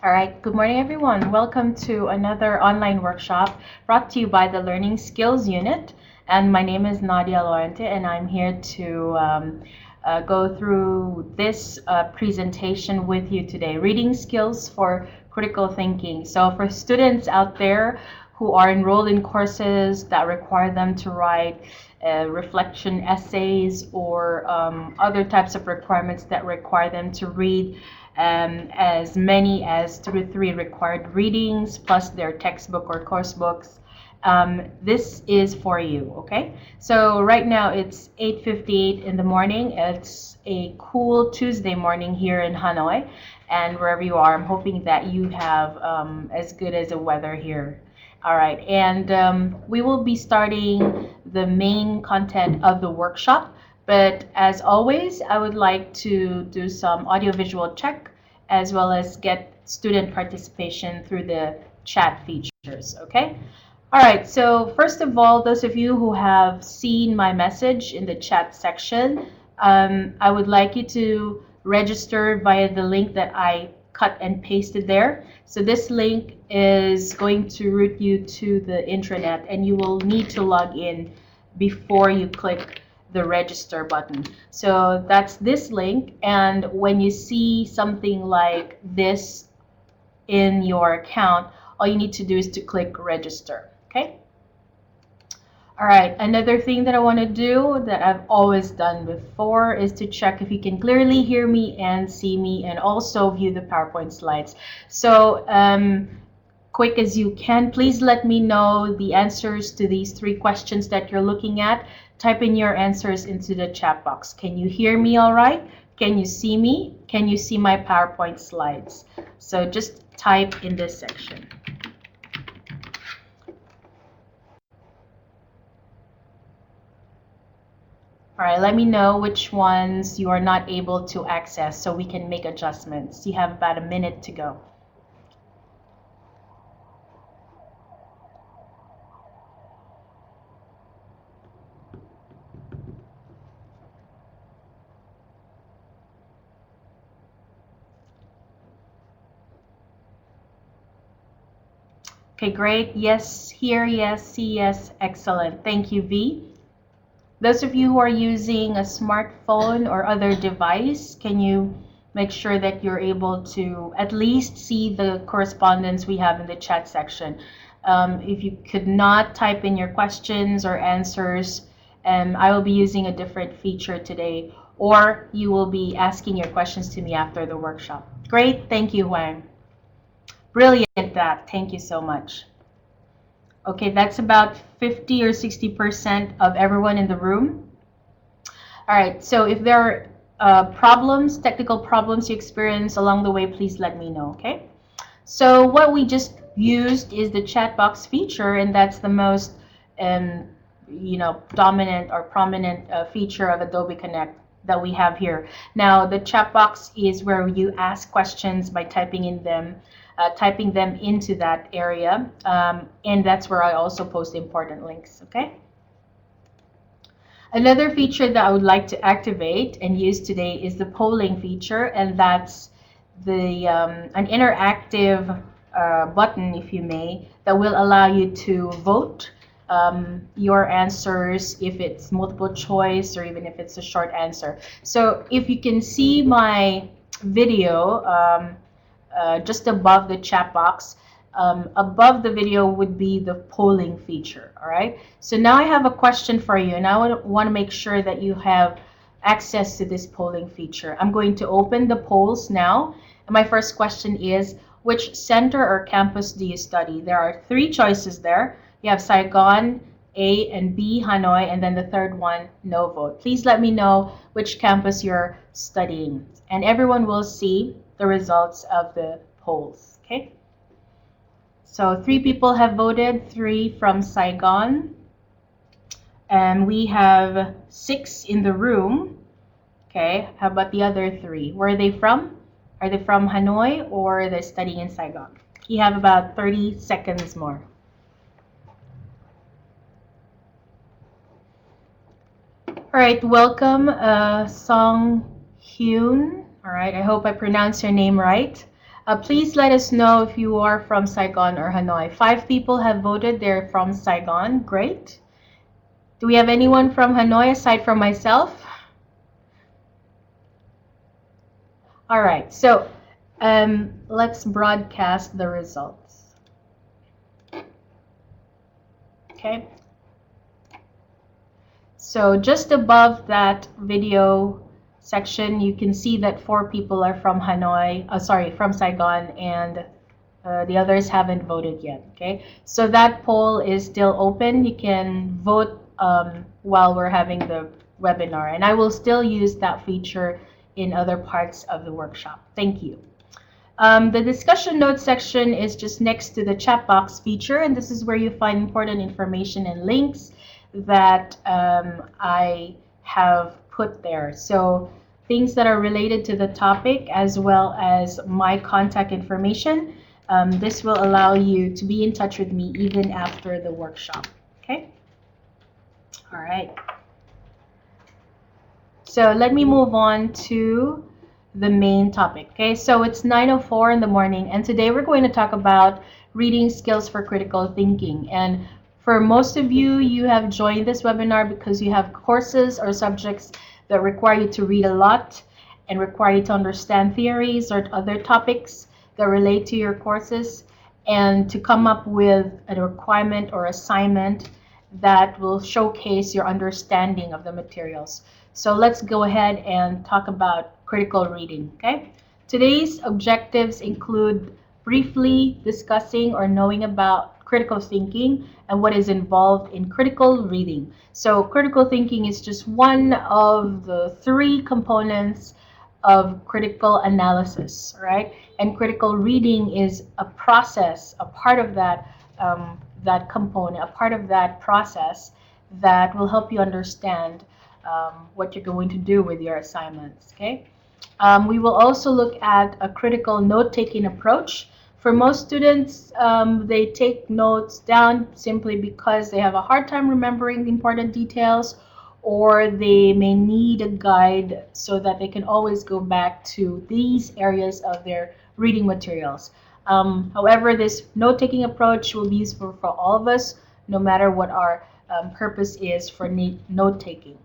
All right, good morning everyone. Welcome to another online workshop brought to you by the Learning Skills Unit. And my name is Nadia Loente, and I'm here to go through this presentation with you today, reading skills for critical thinking. So for students out there who are enrolled in courses that require them to write reflection essays or other types of requirements that require them to read as many as 2 to 3 required readings plus their textbook or course books. This is for you, okay? So right now it's 8:58 in the morning. It's a cool Tuesday morning here in Hanoi, and wherever you are, I'm hoping that you have as good as the weather here. All right, and we will be starting the main content of the workshop. But as always, I would like to do some audiovisual check as well as get student participation through the chat features, okay? All right, so first of all, those of you who have seen my message in the chat section, I would like you to register via the link that I cut and pasted there. So this link is going to route you to the intranet, and you will need to log in before you click the register button. So that's this link, and when you see something like this in your account, all you need to do is to click register, okay? All right, another thing that I want to do that I've always done before is to check if you can clearly hear me and see me and also view the PowerPoint slides. So quick as you can, please let me know the answers to these 3 questions that you're looking at. Type in your answers into the chat box. Can you hear me all right? Can you see me? Can you see my PowerPoint slides? So just type in this section. All right, let me know which ones you are not able to access so we can make adjustments. You have about a minute to go. Okay, great. Yes, here, yes, see, yes. Excellent. Thank you, V. Those of you who are using a smartphone or other device, can you make sure that you're able to at least see the correspondence we have in the chat section? If you could not type in your questions or answers, I will be using a different feature today, or you will be asking your questions to me after the workshop. Great. Thank you, Huang. Brilliant, that. Thank you so much. Okay, that's about 50 or 60% of everyone in the room. All right, so if there are problems, technical problems you experience along the way, please let me know, okay? So what we just used is the chat box feature, and that's the most dominant or prominent feature of Adobe Connect that we have here. Now, the chat box is where you ask questions by typing them into that area, and that's where I also post important links, okay? Another feature that I would like to activate and use today is the polling feature, and that's an interactive button, if you may, that will allow you to vote your answers if it's multiple choice or even if it's a short answer. So if you can see my video just above the chat box, above the video would be the polling feature. All right, so now I have a question for you, and I want to make sure that you have access to this polling feature. I'm going to open the polls now, and my first question is, which center or campus do you study? There are 3 choices there. You have Saigon, A and B, Hanoi, and then the third one, no vote. Please let me know which campus you're studying, and everyone will see the results of the polls, okay? So 3 people have voted, 3 from Saigon, and we have 6 in the room. Okay, how about the other 3? Where are they from? Are they from Hanoi or they're studying in Saigon? You have about 30 seconds more. All right, welcome, Song Hyun. All right, I hope I pronounced your name right. Please let us know if you are from Saigon or Hanoi. 5 people have voted. They're from Saigon. Great. Do we have anyone from Hanoi aside from myself? All right. So let's broadcast the results. Okay. So just above that video section, you can see that 4 people are from Hanoi, from Saigon, and the others haven't voted yet. Okay, so that poll is still open. You can vote while we're having the webinar, and I will still use that feature in other parts of the workshop. Thank you. The discussion notes section is just next to the chat box feature, and this is where you find important information and links that I have put there. So things that are related to the topic as well as my contact information. This will allow you to be in touch with me even after the workshop. Okay? All right. So let me move on to the main topic. Okay, so it's 9:04 in the morning, and today we're going to talk about reading skills for critical thinking. And for most of you, you have joined this webinar because you have courses or subjects that require you to read a lot and require you to understand theories or other topics that relate to your courses, and to come up with a requirement or assignment that will showcase your understanding of the materials. So let's go ahead and talk about critical reading. Okay, today's objectives include briefly discussing or knowing about critical thinking and what is involved in critical reading. So critical thinking is just one of the 3 components of critical analysis, right? And critical reading is a process, a part of that component, a part of that process that will help you understand what you're going to do with your assignments. Okay. We will also look at a critical note-taking approach. For most students, they take notes down simply because they have a hard time remembering important details, or they may need a guide so that they can always go back to these areas of their reading materials. However, this note-taking approach will be useful for all of us, no matter what our purpose is for note-taking.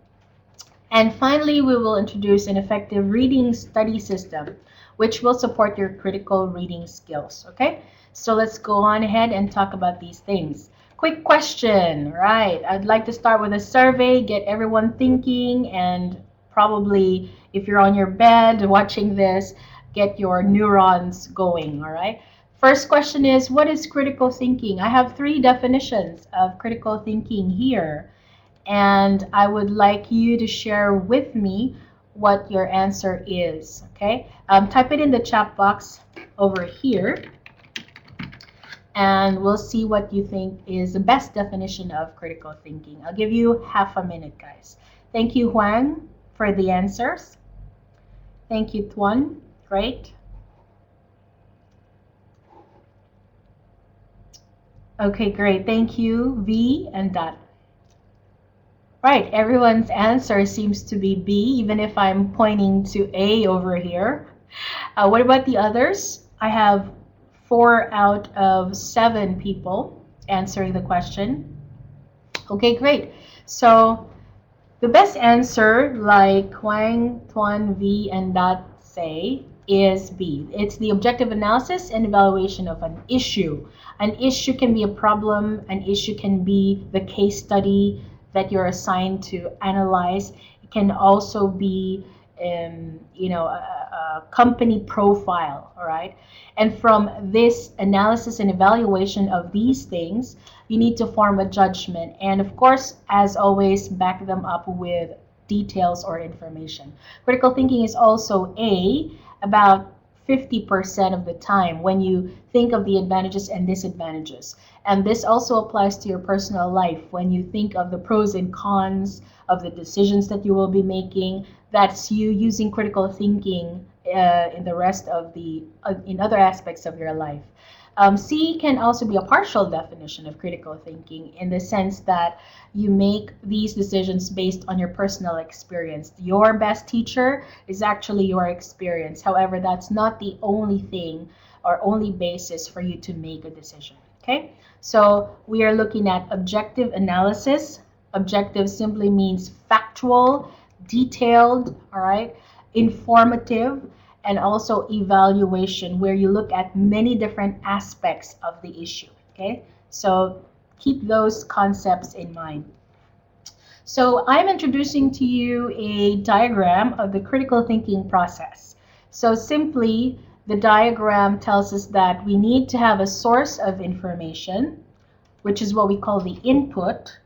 And finally, we will introduce an effective reading study system, which will support your critical reading skills. Okay, so let's go on ahead and talk about these things. Quick question, right? I'd like to start with a survey, get everyone thinking, and probably if you're on your bed watching this, get your neurons going, all right? First question is, what is critical thinking? I have 3 definitions of critical thinking here, and I would like you to share with me what your answer is. Okay, type it in the chat box over here, and we'll see what you think is the best definition of critical thinking. I'll give you half a minute, guys. Thank you, Huang, for the answers. Thank you, Tuan. Great. Okay, great. Thank you, V and Dot. Right, everyone's answer seems to be B, even if I'm pointing to A over here. What about the others? I have 4 out of 7 people answering the question. Okay, great. So the best answer, like Huang, Tuan, V, and Dot say, is B. It's the objective analysis and evaluation of an issue. An issue can be a problem. An issue can be the case study that you're assigned to analyze. It can also be, a company profile, all right? And from this analysis and evaluation of these things, you need to form a judgment. And of course, as always, back them up with details or information. Critical thinking is also about 50% of the time when you think of the advantages and disadvantages. And this also applies to your personal life. When you think of the pros and cons of the decisions that you will be making, that's you using critical thinking in the rest of in other aspects of your life. C can also be a partial definition of critical thinking in the sense that you make these decisions based on your personal experience. Your best teacher is actually your experience. However, that's not the only thing or only basis for you to make a decision. Okay, so we are looking at objective analysis. Objective simply means factual, detailed, all right, informative, and also evaluation, where you look at many different aspects of the issue. Okay, so keep those concepts in mind. So I'm introducing to you a diagram of the critical thinking process. So simply, the diagram tells us that we need to have a source of information, which is what we call the input,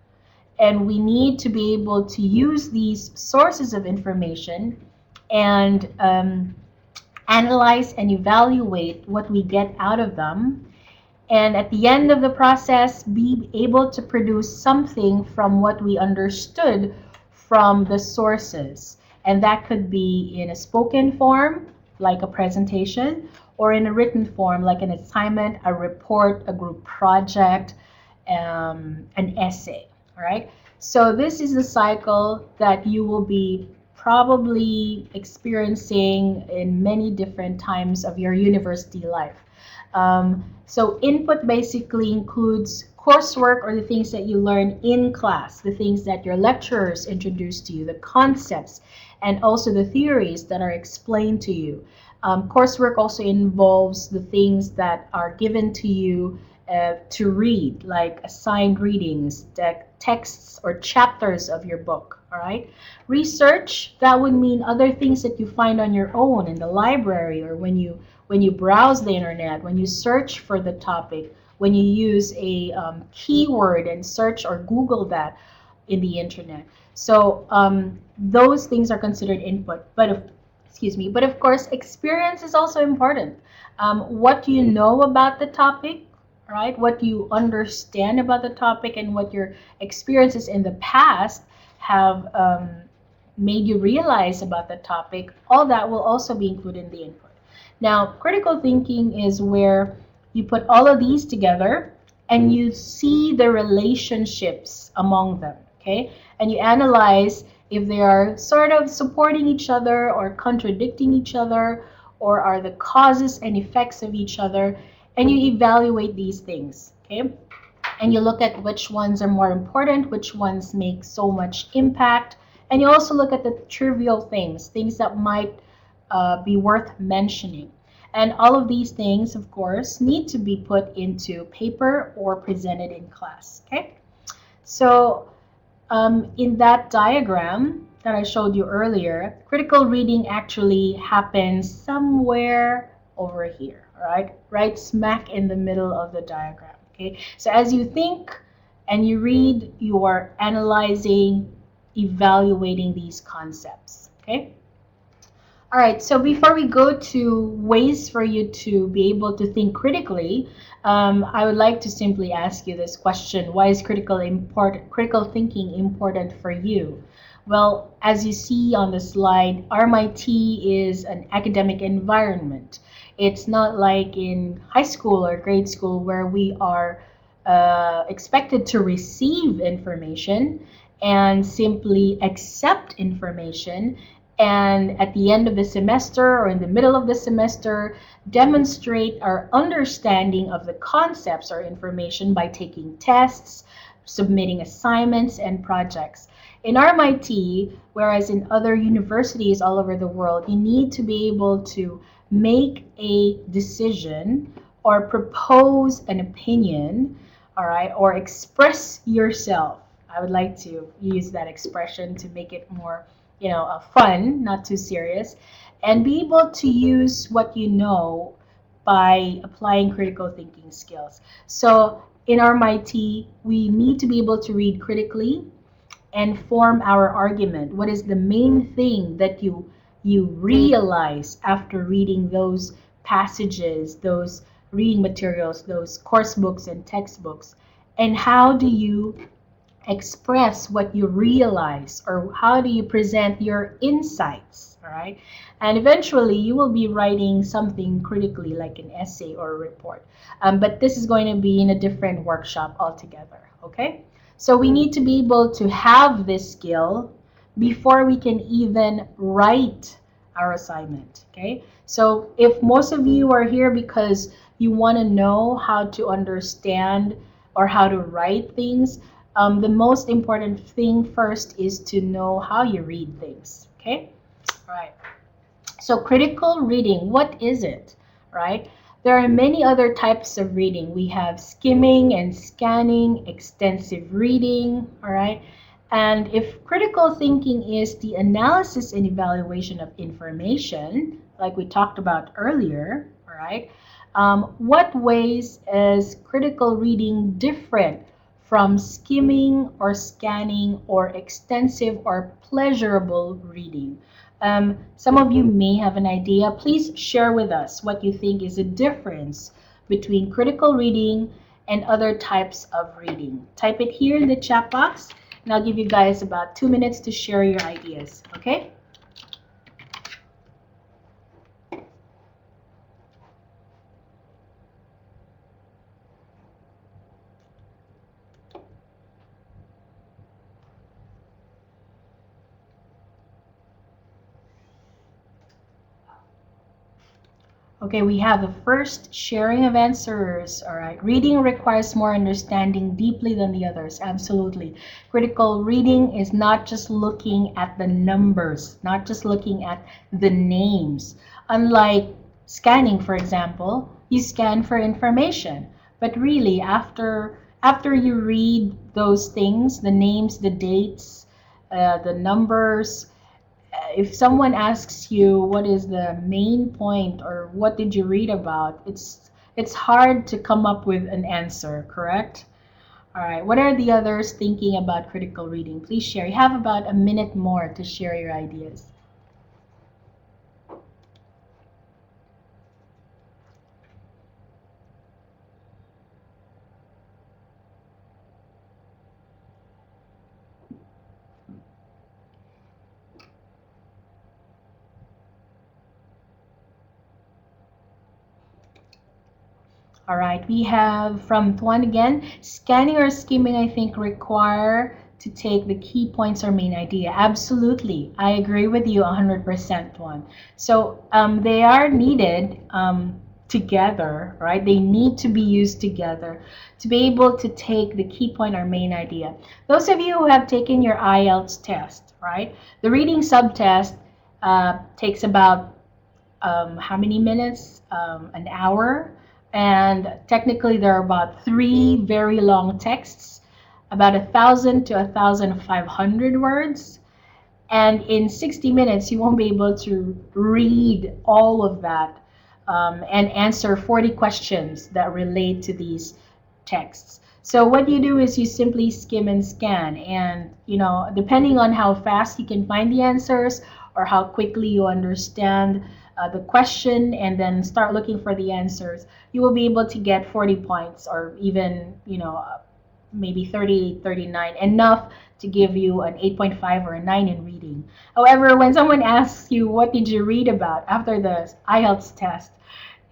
and we need to be able to use these sources of information and analyze and evaluate what we get out of them, and at the end of the process be able to produce something from what we understood from the sources. And that could be in a spoken form, like a presentation, or in a written form, like an assignment, a report, a group project, an essay. All right, so this is the cycle that you will be probably experiencing in many different times of your university life. So input basically includes coursework, or the things that you learn in class, the things that your lecturers introduce to you, the concepts, and also the theories that are explained to you. Coursework also involves the things that are given to you to read, like assigned readings, texts or chapters of your book. All right. Research, that would mean other things that you find on your own in the library, or when you browse the internet, when you search for the topic, when you use a keyword and search or Google that in the internet. So those things are considered input. But of course, experience is also important. What do you know about the topic? Right? What you understand about the topic, and what your experiences in the past have made you realize about the topic, all that will also be included in the input. Now, critical thinking is where you put all of these together and you see the relationships among them, okay? And you analyze if they are sort of supporting each other or contradicting each other, or are the causes and effects of each other, and you evaluate these things, okay? And you look at which ones are more important, which ones make so much impact, and you also look at the trivial things that might be worth mentioning. And all of these things, of course, need to be put into paper or presented in class, okay? So in that diagram that I showed you earlier, critical reading actually happens somewhere over here, all right? Right smack in the middle of the diagram, okay? So as you think and you read, you are analyzing, evaluating these concepts, okay? All right, so before we go to ways for you to be able to think critically, I would like to simply ask you this question. Why is critical thinking important for you? Well, as you see on the slide, RMIT is an academic environment. It's not like in high school or grade school where we are expected to receive information and simply accept information, and at the end of the semester or in the middle of the semester demonstrate our understanding of the concepts or information by taking tests, submitting assignments and projects. In RMIT, whereas in other universities all over the world, you need to be able to make a decision or propose an opinion, all right, or express yourself. I would like to use that expression to make it more fun, not too serious, and be able to use what you know by applying critical thinking skills. So in RMIT, we need to be able to read critically and form our argument. What is the main thing that you realize after reading those passages, those reading materials, those course books and textbooks, and how do you express what you realize, or how do you present your insights, all right? And eventually you will be writing something critically, like an essay or a report, but this is going to be in a different workshop altogether, okay? So we need to be able to have this skill before we can even write our assignment, okay? So if most of you are here because you want to know how to understand or how to write things, the most important thing first is to know how you read things. Okay? All right. So critical reading, what is it, right? There are many other types of reading. We have skimming and scanning, extensive reading, all right? And if critical thinking is the analysis and evaluation of information, like we talked about earlier, all right? What ways is critical reading different from skimming or scanning or extensive or pleasurable reading? Some of you may have an idea. Please share with us what you think is the difference between critical reading and other types of reading. Type it here in the chat box, and I'll give you guys about 2 minutes to share your ideas, okay? Okay, we have the first sharing of answers. All right. Reading requires more understanding deeply than the others. Absolutely. Critical reading is not just looking at the numbers, not just looking at the names. Unlike scanning, for example, you scan for information. But really, after you read those things, the names, the dates, the numbers, if someone asks you what is the main point or what did you read about, it's hard to come up with an answer, correct? All right, what are the others thinking about critical reading? Please share. You have about a minute more to share your ideas. All right, we have from Tuan again, scanning or skimming, I think, require to take the key points or main idea. Absolutely, I agree with you 100%, Tuan. So they are needed together, right? They need to be used together to be able to take the key point or main idea. Those of you who have taken your IELTS test, right? The reading subtest takes about how many minutes? An hour. And technically, there are about 3 very long texts, about 1,000 to 1,500 words. And in 60 minutes, you won't be able to read all of that and answer 40 questions that relate to these texts. So what you do is you simply skim and scan, and depending on how fast you can find the answers or how quickly you understand the question and then start looking for the answers, you will be able to get 40 points or even maybe 30, 39, enough to give you an 8.5 or a 9 in reading. However, when someone asks you what did you read about after the IELTS test,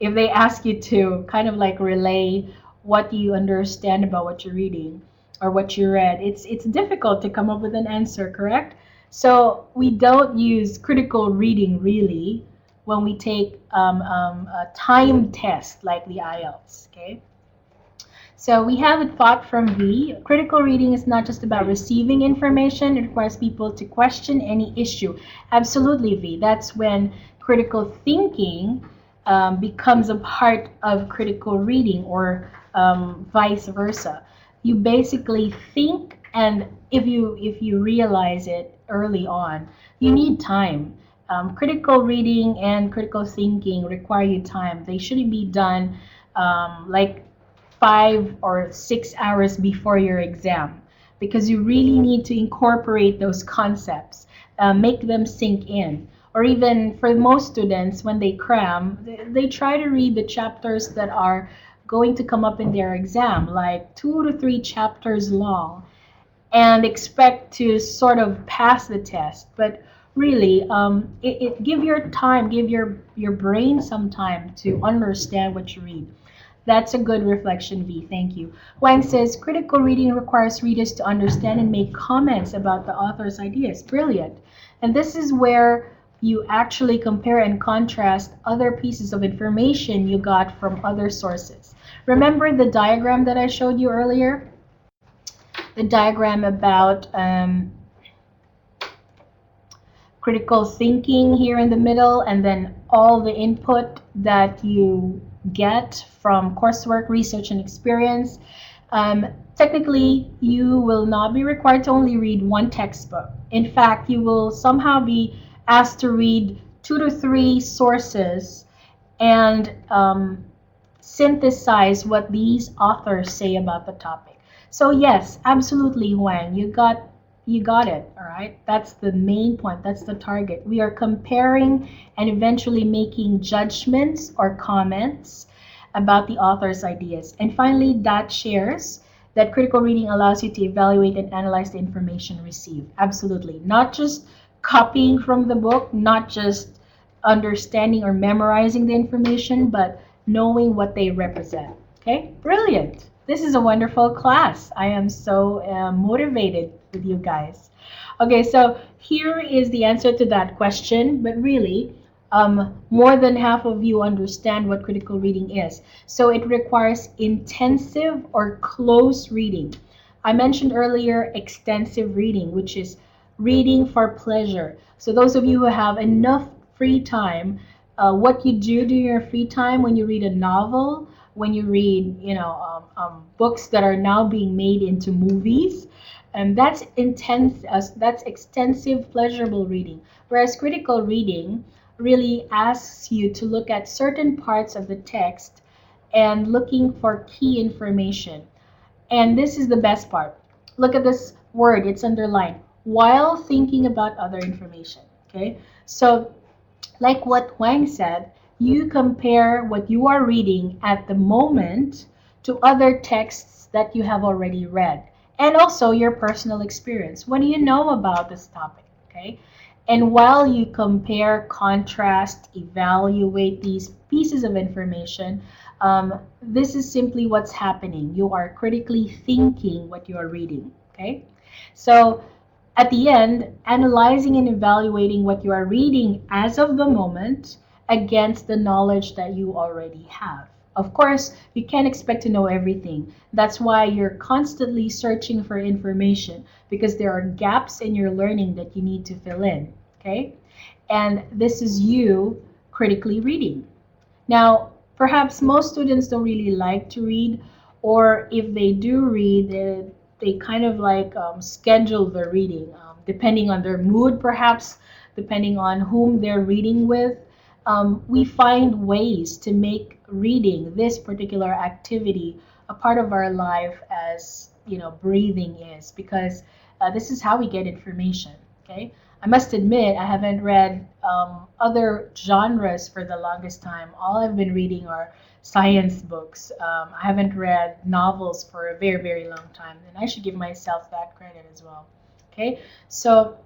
if they ask you to kind of like relay what you understand about what you're reading or what you read, it's difficult to come up with an answer, correct? So we don't use critical reading really when we take a time test like the IELTS, okay? So we have a thought from V. Critical reading is not just about receiving information. It requires people to question any issue. Absolutely, V. That's when critical thinking becomes a part of critical reading, or vice versa. You basically think, and if you realize it early on, you need time. Critical reading and critical thinking require you time. They shouldn't be done like 5 or 6 hours before your exam, because you really need to incorporate those concepts, make them sink in. Or even for most students, when they cram, they try to read the chapters that are going to come up in their exam, like 2 to 3 chapters long, and expect to sort of pass the test. But really, give your time, give your brain some time to understand what you read. That's a good reflection, V. Thank you. Wang says critical reading requires readers to understand and make comments about the author's ideas. Brilliant. And this is where You actually compare and contrast other pieces of information you got from other sources. Remember the diagram that I showed you earlier? The diagram about critical thinking here in the middle, and then all the input that you get from coursework, research, and experience. Um, Technically, you will not be required to only read one textbook. In fact, you will somehow be asked to read 2 to 3 sources and synthesize what these authors say about the topic. So yes, absolutely, Wang, you got it. All right, that's the main point. That's the target. We are comparing and eventually making judgments or comments about the author's ideas. And finally, that shares that critical reading allows you to evaluate and analyze the information received. Absolutely, not just copying from the book, not just understanding or memorizing the information, but knowing what they represent. Okay, brilliant. This is a wonderful class. I am so motivated with you guys. Okay, so here is the answer to that question, but really, more than half of you understand what critical reading is. So it requires intensive or close reading. I mentioned earlier extensive reading, which is reading for pleasure. So those of you who have enough free time, what you do during your free time when you read a novel, when you read, books that are now being made into movies, and that's intense. That's extensive, pleasurable reading. Whereas critical reading really asks you to look at certain parts of the text and looking for key information. And this is the best part. Look at this word, it's underlined. While thinking about other information. Okay? So, like what Wang said, you compare what you are reading at the moment to other texts that you have already read, and also your personal experience. What do you know about this topic? Okay? And while you compare, contrast, evaluate these pieces of information, this is simply what's happening. You are critically thinking what you are reading. Okay? So, at the end, analyzing and evaluating what you are reading as of the moment against the knowledge that you already have. Of course, you can't expect to know everything. That's why you're constantly searching for information, because there are gaps in your learning that you need to fill in. Okay? And this is you critically reading. Now, perhaps most students don't really like to read, or if they do read, they kind of like schedule their reading, depending on their mood, perhaps, depending on whom they're reading with. We find ways to make reading, this particular activity, a part of our life as, breathing is, because this is how we get information. Okay? I must admit, I haven't read other genres for the longest time. All I've been reading are science books. I haven't read novels for a very, very long time, and I should give myself that credit as well. Okay, so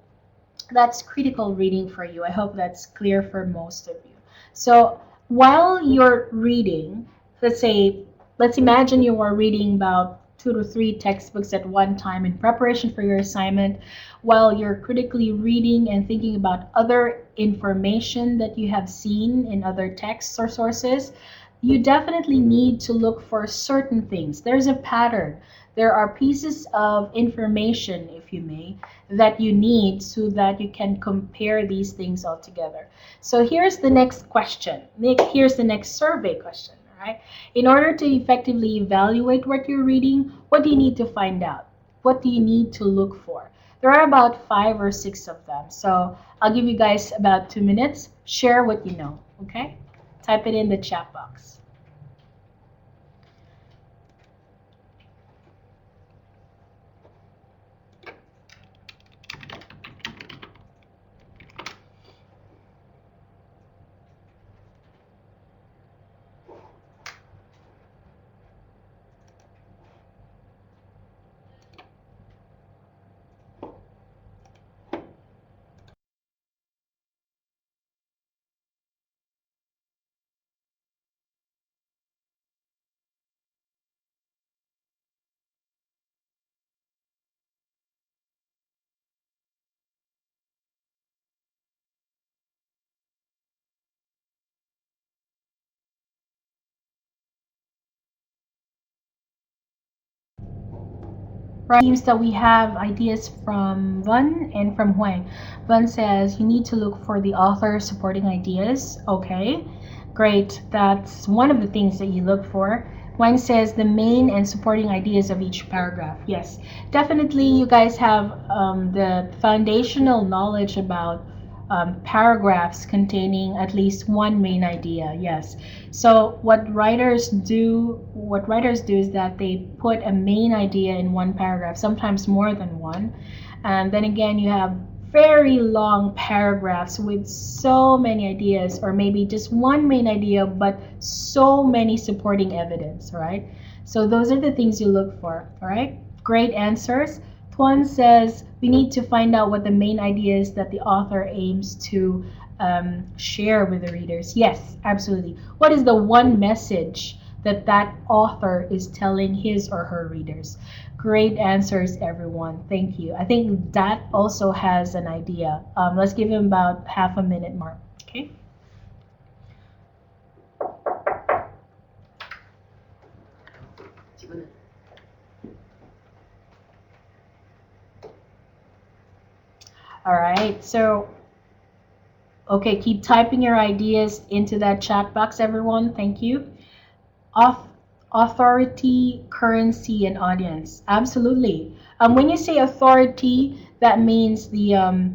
that's critical reading for you. I hope that's clear for most of you. So while you're reading, let's say, let's imagine you are reading about 2 to 3 textbooks at one time in preparation for your assignment, while you're critically reading and thinking about other information that you have seen in other texts or sources. You definitely need to look for certain things. There's a pattern. There are pieces of information, if you may, that you need so that you can compare these things all together. So here's the next question. Here's the next survey question. All right. In order to effectively evaluate what you're reading, what do you need to find out? What do you need to look for? There are about 5 or 6 of them. So I'll give you guys about 2 minutes. Share what you know. Okay? Type it in the chat box. Right. It seems that we have ideas from Van and from Huang. Van says you need to look for the author supporting ideas. Okay, great. That's one of the things that you look for. Huang says the main and supporting ideas of each paragraph. Yes, definitely you guys have the foundational knowledge about paragraphs containing at least one main idea. Yes. So what writers do is that they put a main idea in one paragraph, sometimes more than one. And then again, you have very long paragraphs with so many ideas, or maybe just one main idea, but so many supporting evidence, right? So those are the things you look for, all right? Great answers. Tuan says we need to find out what the main idea is that the author aims to share with the readers. Yes, absolutely. What is the one message that that author is telling his or her readers? Great answers, everyone. Thank you. I think that also has an idea. Let's give him about half a minute more. Okay. All right. So, okay, keep typing your ideas into that chat box, everyone. Thank you. Authority, currency, and audience. Absolutely. When you say authority, that means the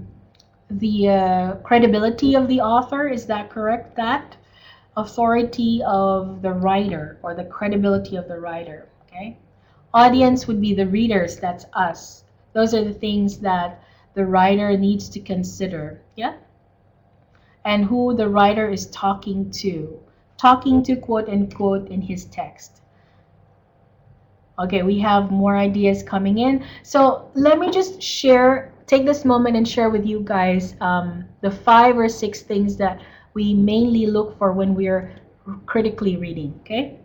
credibility of the author. Is that correct? That authority of the writer or the credibility of the writer. Okay. Audience would be the readers. That's us. Those are the things that the writer needs to consider. Yeah. And who the writer is talking to quote unquote in his text. Okay, we have more ideas coming in. So let me just take this moment and share with you guys the 5 or 6 things that we mainly look for when we're critically reading, okay?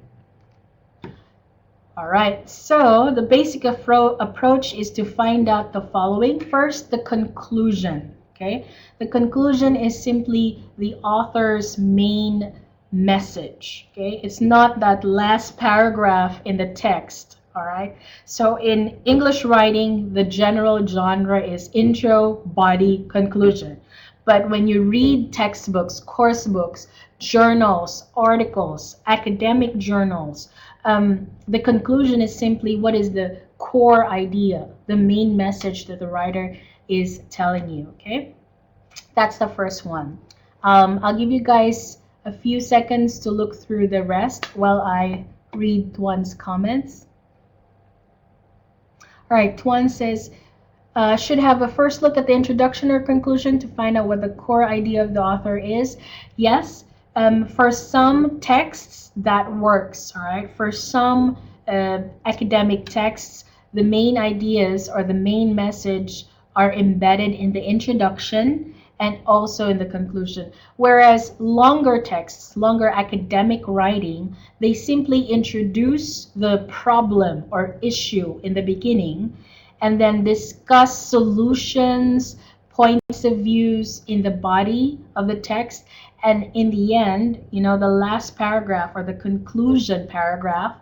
All right, so the basic approach is to find out the following. First, the conclusion, okay? The conclusion is simply the author's main message, okay? It's not that last paragraph in the text, all right? So in English writing, the general genre is intro, body, conclusion. But when you read textbooks, course books, journals, articles, academic journals, the conclusion is simply what is the core idea, the main message that the writer is telling you, okay? That's the first one. I'll give you guys a few seconds to look through the rest while I read Tuan's comments. All right, Tuan says, should have a first look at the introduction or conclusion to find out what the core idea of the author is. Yes, for some texts that works, all right? For some academic texts, the main ideas or the main message are embedded in the introduction and also in the conclusion. Whereas longer texts, longer academic writing, they simply introduce the problem or issue in the beginning and then discuss solutions, points of views in the body of the text. And in the end, the last paragraph or the conclusion paragraph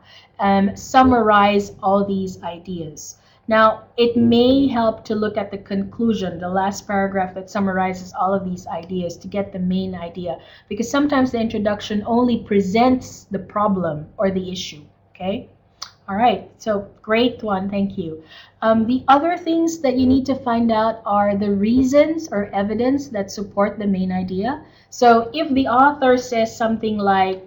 summarize all these ideas. Now, it may help to look at the conclusion, the last paragraph that summarizes all of these ideas to get the main idea, because sometimes the introduction only presents the problem or the issue, okay? All right, so great one, thank you. The other things that you need to find out are the reasons or evidence that support the main idea. So if the author says something like,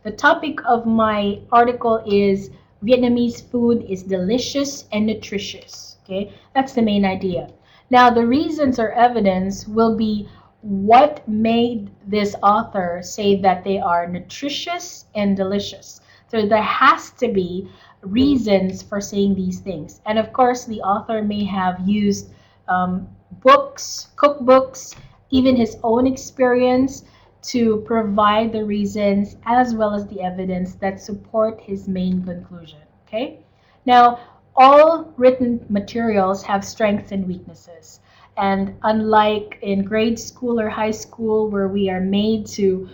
the topic of my article is Vietnamese food is delicious and nutritious, okay? That's the main idea. Now, the reasons or evidence will be what made this author say that they are nutritious and delicious. So there has to be reasons for saying these things. And of course, the author may have used books, cookbooks, even his own experience to provide the reasons as well as the evidence that support his main conclusion, okay? Now, all written materials have strengths and weaknesses. And unlike in grade school or high school where we are made to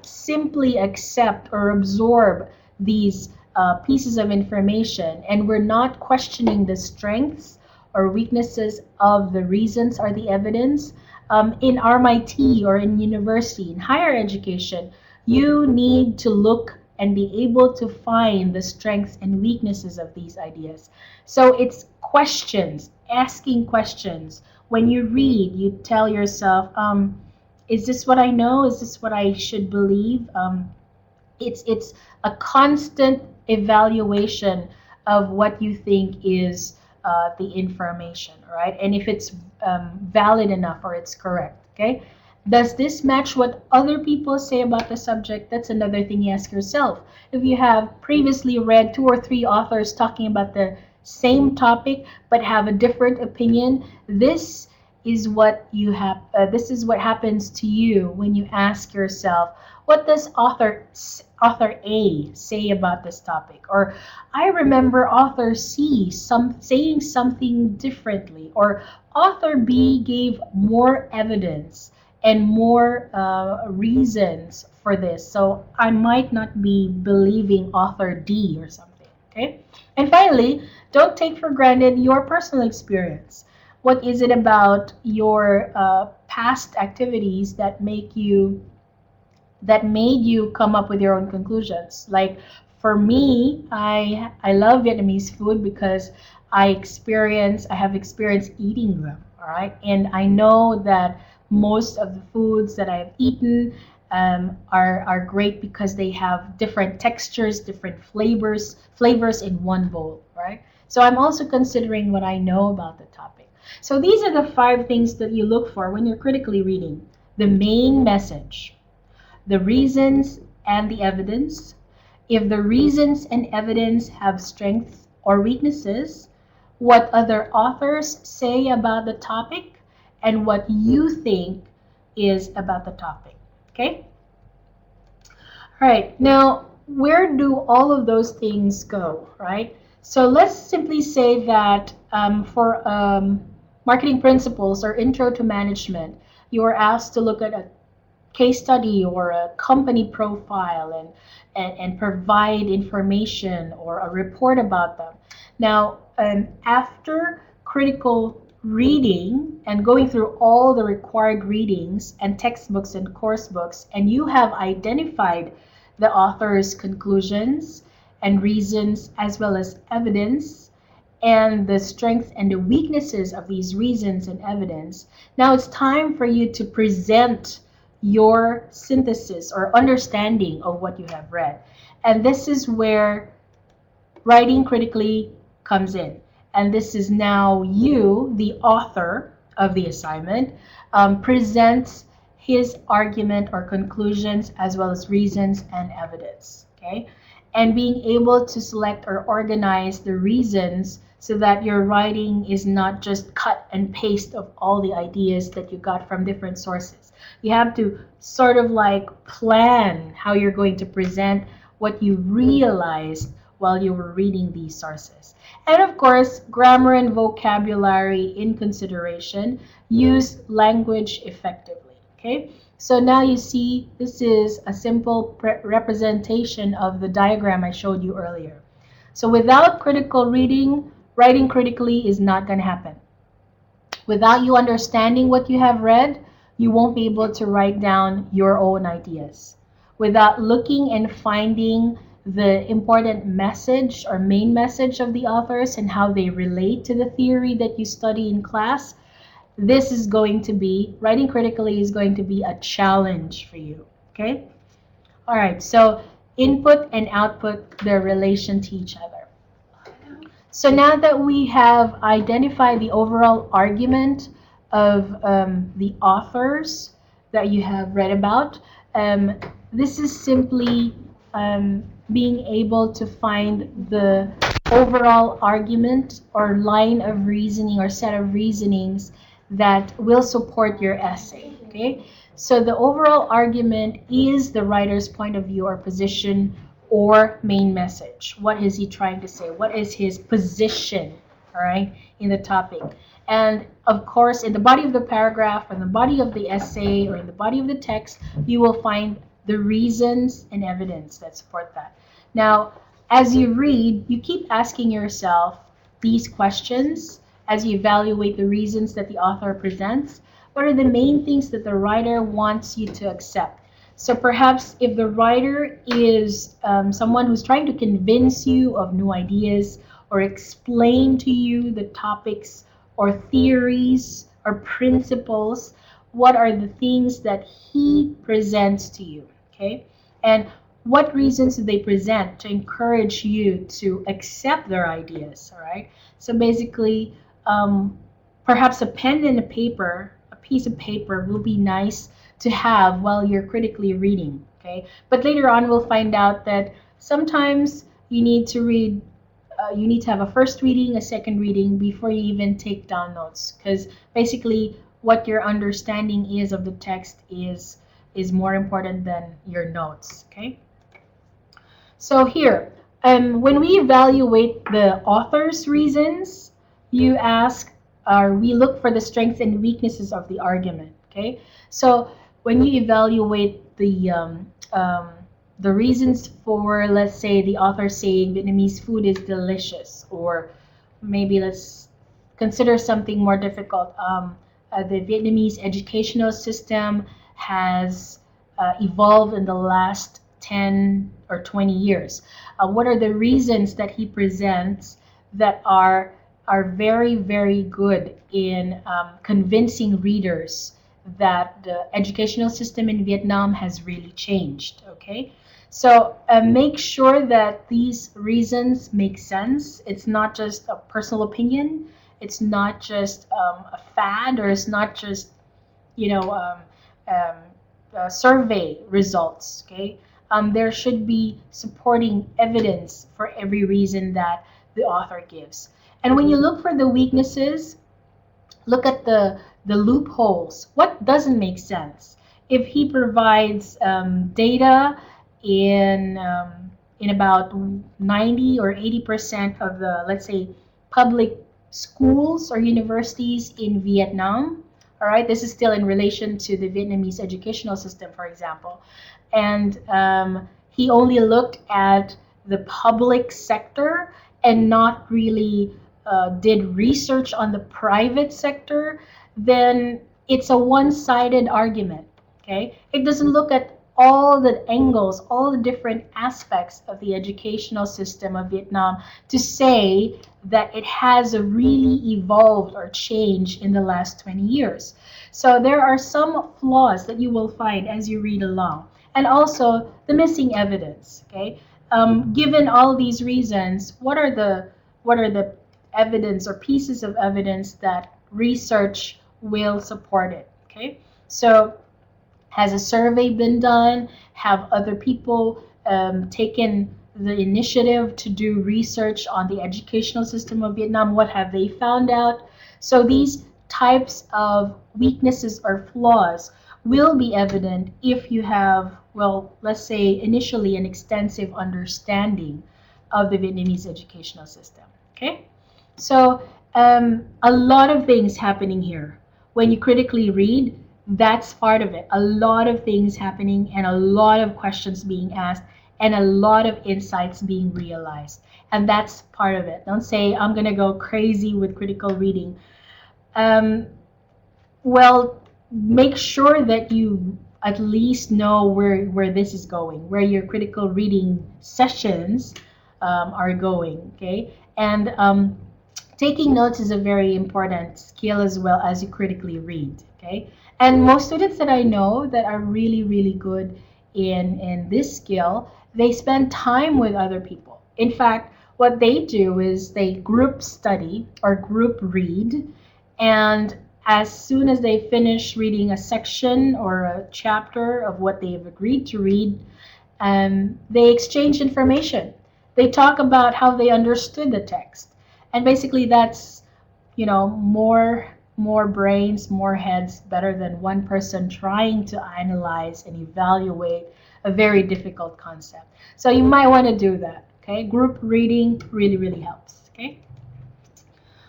simply accept or absorb these pieces of information, and we're not questioning the strengths or weaknesses of the reasons or the evidence, in RMIT or in university, in higher education, you need to look and be able to find the strengths and weaknesses of these ideas. So it's questions, asking questions. When you read, you tell yourself, is this what I know? Is this what I should believe? It's a constant evaluation of what you think is the information, right? And if it's valid enough or it's correct, okay? Does this match what other people say about the subject? That's another thing you ask yourself. If you have previously read two or three authors talking about the same topic but have a different opinion, this is what you have. This is what happens to you when you ask yourself, what does author A say about this topic? Or I remember author C saying something differently. Or author B gave more evidence and more reasons for this. So I might not be believing author D or something. Okay. And finally, don't take for granted your personal experience. What is it about your past activities that made you come up with your own conclusions? Like for me, I love Vietnamese food because I have experience eating them, all right? And I know that most of the foods that I've eaten are great because they have different textures, different flavors in one bowl, right? So I'm also considering what I know about the topic. So these are the 5 things that you look for when you're critically reading. The main message, the reasons and the evidence. If the reasons and evidence have strengths or weaknesses, what other authors say about the topic, and what you think is about the topic. Okay? All right, now where do all of those things go, right? So let's simply say that for marketing principles or intro to management, you are asked to look at a case study or a company profile and provide information or a report about them. Now, after critical reading and going through all the required readings and textbooks and course books, and you have identified the author's conclusions and reasons as well as evidence and the strengths and the weaknesses of these reasons and evidence, now it's time for you to present your synthesis or understanding of what you have read. And this is where writing critically comes in. And this is now you, the author of the assignment, presents his argument or conclusions as well as reasons and evidence. Okay? And being able to select or organize the reasons so that your writing is not just cut and paste of all the ideas that you got from different sources. You have to sort of like plan how you're going to present what you realized while you were reading these sources. And of course, grammar and vocabulary in consideration. Use language effectively. Okay? So now you see this is a simple representation of the diagram I showed you earlier. So without critical reading, writing critically is not going to happen. Without you understanding what you have read, you won't be able to write down your own ideas. Without looking and finding the important message or main message of the authors and how they relate to the theory that you study in class, this is going to be, writing critically is going to be a challenge for you. Okay? All right, so input and output, their relation to each other. So now that we have identified the overall argument of the authors that you have read about, this is simply being able to find the overall argument or line of reasoning or set of reasonings that will support your essay. Okay, so the overall argument is the writer's point of view or position or main message. What is he trying to say? What is his position, all right, in the topic? And of course, in the body of the paragraph, or in the body of the essay, or in the body of the text, you will find the reasons and evidence that support that. Now, As you read, you keep asking yourself these questions as you evaluate the reasons that the author presents. What are the main things that the writer wants you to accept? So perhaps if the writer is someone who's trying to convince you of new ideas or explain to you the topics or theories or principles, what are the things that he presents to you? Okay? And what reasons do they present to encourage you to accept their ideas? All right. So basically, um, perhaps a pen and a paper, a piece of paper, will be nice to have while you're critically reading. Okay. But later on, we'll find out that sometimes you need to read. You need to have a first reading, a second reading before you even take down notes, because basically what your understanding is of the text is more important than your notes. Okay. So here, when we evaluate the author's reasons, you ask, or we look for the strengths and weaknesses of the argument. Okay, so when you evaluate the reasons for, let's say, the author saying Vietnamese food is delicious, or maybe let's consider something more difficult. The Vietnamese educational system has evolved in the last 10 or 20 years. What are the reasons that he presents that are very, very good in convincing readers that the educational system in Vietnam has really changed? Okay, so make sure that these reasons make sense. It's not just a personal opinion. It's not just a fad, or it's not just, you know, um, survey results. Okay, there should be supporting evidence for every reason that the author gives. And when you look for the weaknesses, look at the loopholes. What doesn't make sense? If he provides data in about 90 or 80% of the, let's say, public schools or universities in Vietnam, all right, this is still in relation to the Vietnamese educational system, for example, and he only looked at the public sector and not really did research on the private sector, then it's a one-sided argument. Okay, it doesn't look at all the angles, all the different aspects of the educational system of Vietnam to say that it has really evolved or changed in the last 20 years. So there are some flaws that you will find as you read along, and also the missing evidence. Okay, given all these reasons, what are the evidence or pieces of evidence that research will support it? Okay, so has a survey been done? Have other people taken the initiative to do research on the educational system of Vietnam? What have they found out? So these types of weaknesses or flaws will be evident if you have, well, let's say initially an extensive understanding of the Vietnamese educational system. Okay? So a lot of things happening here. When you critically read, that's part of it. A lot of things happening and a lot of questions being asked and a lot of insights being realized. And that's part of it. Don't say, I'm going to go crazy with critical reading. Um, well, make sure that you at least know where this is going, where your critical reading sessions are going. Okay, and taking notes is a very important skill as well as you critically read. Okay, and most students that I know that are really, really good in this skill, they spend time with other people. In fact, what they do is they group study or group read, and as soon as they finish reading a section or a chapter of what they've agreed to read, they exchange information. They talk about how they understood the text, and basically that's, more brains, more heads, better than one person trying to analyze and evaluate a very difficult concept. So you might want to do that. Okay, group reading really, really helps. Okay.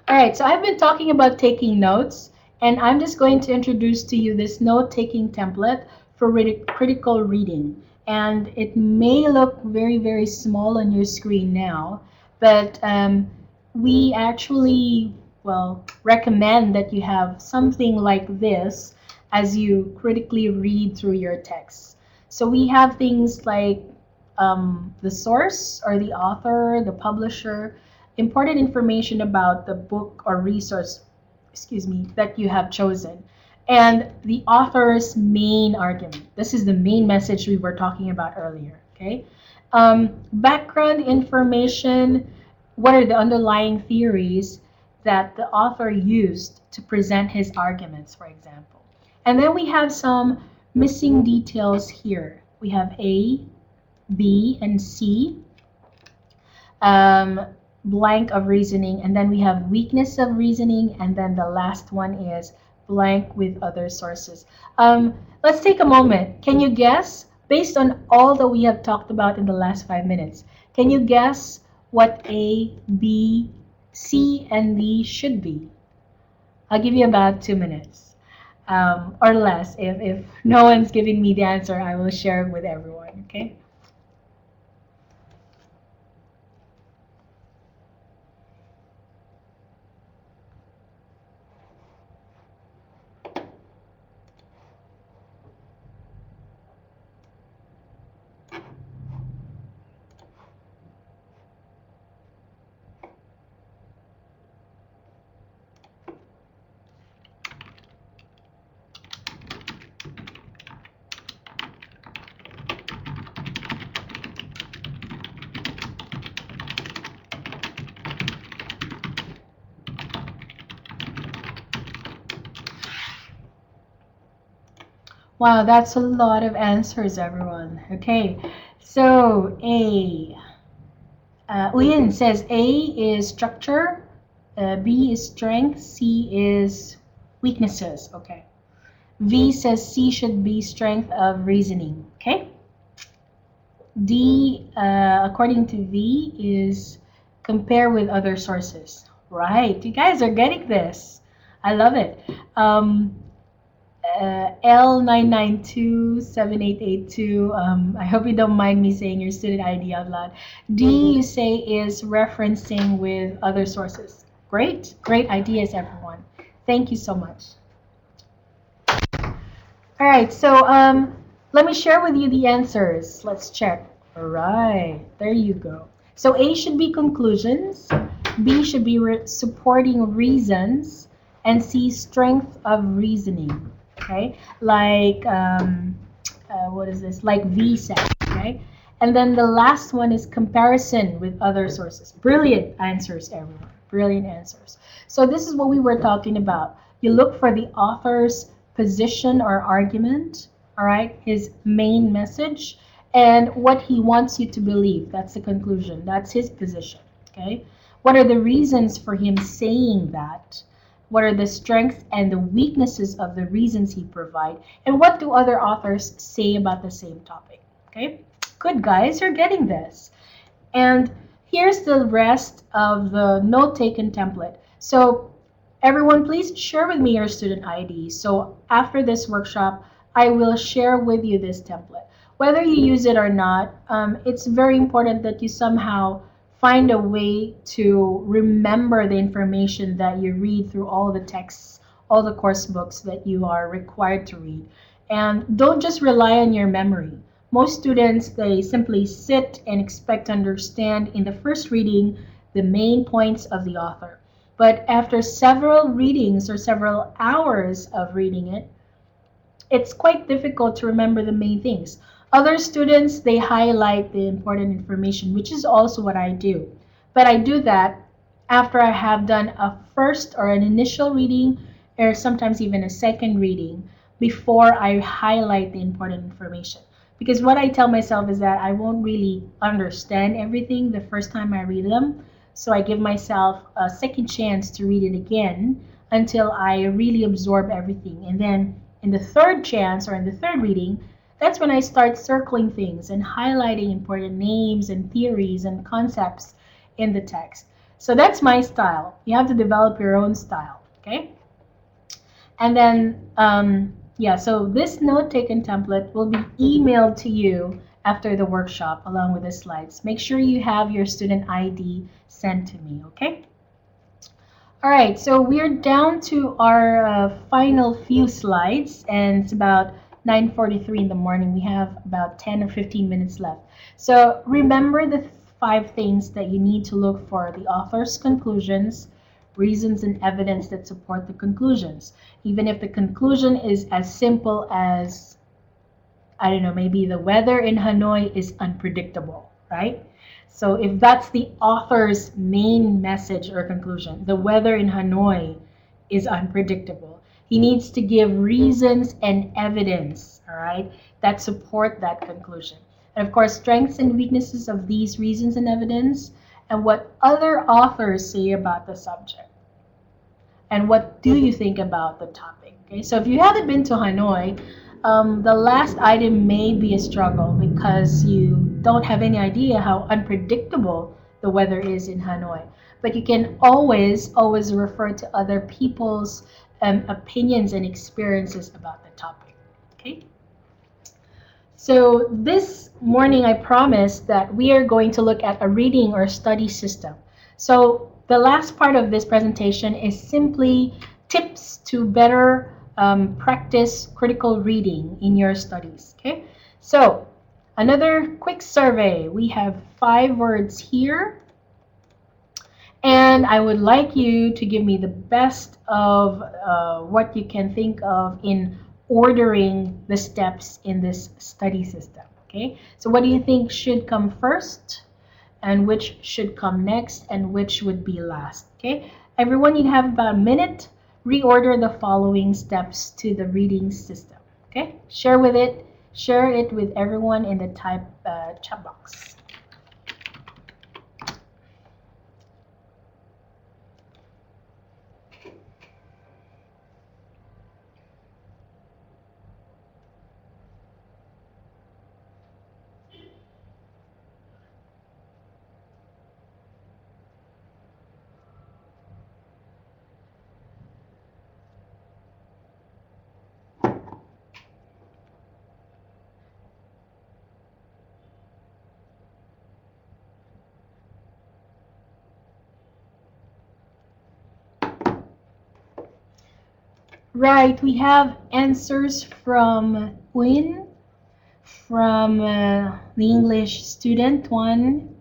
All right, so I've been talking about taking notes, and I'm just going to introduce to you this note-taking template for critical reading. and it may look very, very small on your screen now, but we actually, well, recommend that you have something like this as you critically read through your text. So we have things like the source or the author, the publisher, important information about the book or resource, excuse me, that you have chosen, and the author's main argument. This is the main message we were talking about earlier. Okay, background information. What are the underlying theories that the author used to present his arguments, for example? And then we have some missing details here. We have A, B, and C, um, blank of reasoning, and then we have weakness of reasoning, and then the last one is blank with other sources. Let's take a moment. Can you guess, based on all that we have talked about in the last 5 minutes, can you guess what A, B, C, and D should be? I'll give you about 2 minutes, or less. If no one's giving me the answer, I will share it with everyone, okay? Wow, that's a lot of answers, everyone. Okay, so A. Uyen says A is structure, B is strength, C is weaknesses. Okay. V says C should be strength of reasoning. Okay. D, according to V, is compare with other sources. Right. You guys are getting this. I love it. L9927882. I hope you don't mind me saying your student ID out loud. D, you say, is referencing with other sources. Great, great ideas, everyone. Thank you so much. All right, so let me share with you the answers. Let's check. All right, there you go. So A should be conclusions, B should be supporting reasons, and C, strength of reasoning. Okay, like what is this? Like V said. Okay, and then the last one is comparison with other sources. Brilliant answers, everyone. Brilliant answers. So this is what we were talking about. You look for the author's position or argument, all right, his main message, and what he wants you to believe. That's the conclusion. That's his position. Okay, what are the reasons for him saying that? What are the strengths and the weaknesses of the reasons he provides? And what do other authors say about the same topic? Okay, good guys, you're getting this. And here's the rest of the note-taken template. So everyone, please share with me your student ID. So after this workshop, I will share with you this template. Whether you use it or not, it's very important that you somehow find a way to remember the information that you read through all the texts, all the course books that you are required to read. And don't just rely on your memory. Most students, they simply sit and expect to understand in the first reading the main points of the author. But after several readings or several hours of reading it, it's quite difficult to remember the main things. Other students, they highlight the important information, which is also what I do. But I do that after I have done a first or an initial reading, or sometimes even a second reading, before I highlight the important information. Because what I tell myself is that I won't really understand everything the first time I read them. So I give myself a second chance to read it again until I really absorb everything. And then in the third chance or in the third reading, that's when I start circling things and highlighting important names and theories and concepts in the text. So that's my style. You have to develop your own style, okay? And then, yeah, so this note-taken template will be emailed to you after the workshop along with the slides. Make sure you have your student ID sent to me, okay? All right, so we're down to our final few slides, and it's about 9:43 in the morning. We have about 10 or 15 minutes left. So remember the 5 things that you need to look for: the author's conclusions, reasons and evidence that support the conclusions. Even if the conclusion is as simple as, I don't know, maybe the weather in Hanoi is unpredictable, right? So if that's the author's main message or conclusion, the weather in Hanoi is unpredictable. He needs to give reasons and evidence, all right, that support that conclusion. And of course, strengths and weaknesses of these reasons and evidence, and what other authors say about the subject. And what do you think about the topic? Okay, so if you haven't been to Hanoi, the last item may be a struggle because you don't have any idea how unpredictable the weather is in Hanoi. But you can always refer to other people's opinions and experiences about the topic. Okay. So this morning I promised that we are going to look at a reading or study system. So the last part of this presentation is simply tips to better practice critical reading in your studies. Okay, so another quick survey. We have 5 words here, and I would like you to give me the best of what you can think of in ordering the steps in this study system. Okay, so what do you think should come first, and which should come next, and which would be last? Okay, everyone, you have about a minute. Reorder the following steps to the reading system. Okay, share it with everyone in the chat box. Right, we have answers from Win, from the English student one.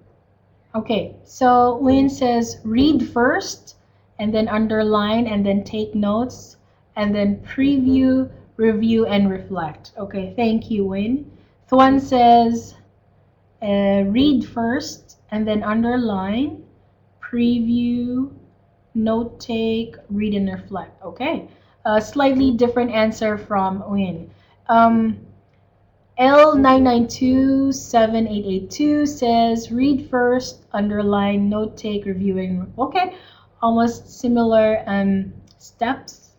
Okay, so Win says read first, and then underline, and then take notes, and then preview, review, and reflect. Okay, thank you, Win. Thuan says read first, and then underline, preview, note take, read, and reflect. Okay, a slightly different answer from Win. L99278882 says read first, underline, note take, reviewing. Okay, almost similar steps.